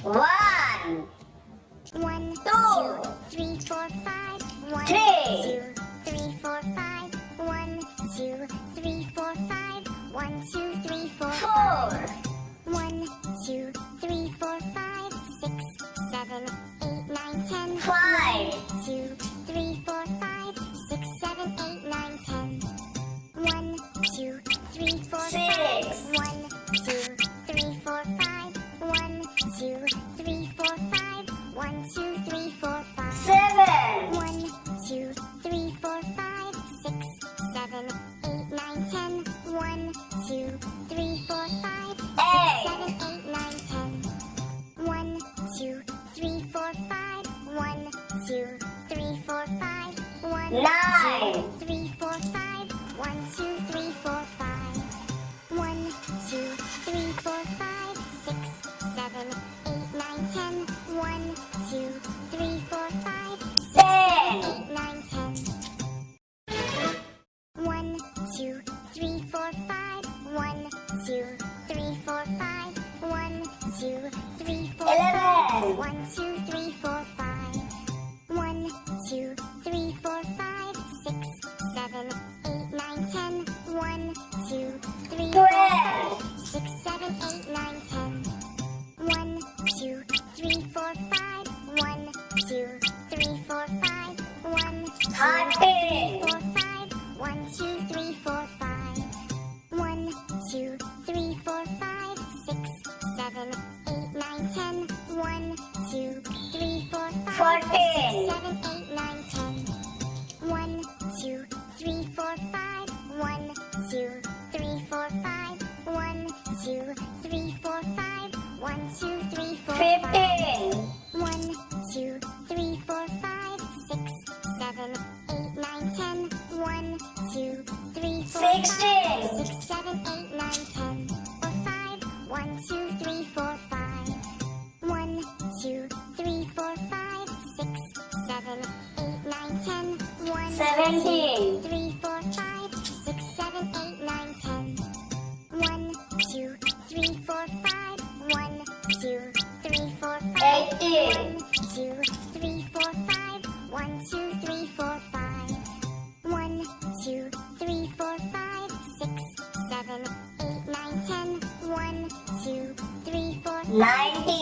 One, 1, 2, 2, 3, 4, 5. 1, 3, 2, 3, 4, 5. 1, 2, 3, 4, 5. 1, 2, 3, 4, 5. 4, 1, 2, 3, 4, 5, 6, 7, 8, 9, 10. 5, 2, 3, 4, 5, 6, 7, 8, 9, 10. 1, 2, 3, 4, 5. 6, 1, 2, 3, 4, 5. 1, 2, 3, 4, 5. 1, 2, 3, 4, 5. 7, 1, 2, 3, 4, 5, 6, 7, 8, 9, 10. 1, 2, 3, 4, 5, 6, 7, 8, 9, 10. 1, 2, 3, 4, 5. 1, 2, 3, 4, 5. 1, 9, 2, 3, 4, 5. 1, 2, 3, 4, 5. 1, 2, 3, 4, 5, 6, 7, 8, 9, 10. 1, 2, 3, 4, 5, 6, 7, 8, 9, 10. 1, 2, 3, 4, 5. 1, 2, 3, 4, 5. 1, 2, 3, 4, 5. 11, 1, 2, 3, 4, 5. 1, 2, 3, 4, 5, 6, 7, 8, 9, 10. 1, 2, 3, 4, 5, 6, 7, 8, 9, 10. 1, 2, 3, 4, 5. 1, 2, 3, 4, 5. 1, 2, 3, 4, 5. 1, 2, 3, 4, 5. 1, 2, 3, 4, 5, 6, 7, 8, 9, 10. 1, 2, 3, 4, 5, 6, 7, 8, 9, 10. 1, 2, 3, 4, 5. 1, 2, 3, 4, 5. 1, 2, 3, 4, 5. 1, 2, 3, 4, 5. 15, 1, 2, 3, 4, 5, 6, 7, 8, 9, 10. 1, 2, 3, 4, 5, 16, 6, 7, 8, 9, 10. 5. 1, 2, 3, 4, 5. 1, 2, 3, 4, 5, 6, 7, 8, 9, 10. 1, 17, 2, 3, 4, 5, 6, 7, 8, 9, 10. 1, 2, 3, 4, 5. 1, 2, 3, 4, 5. 18, 1, 2, 3, 4, 5. 1, 2, 3, 4, 5. 1, 2, 3, 4, 5, 6, 7, 8, 9, 10. 1, 2, 3, 4, 5, 19,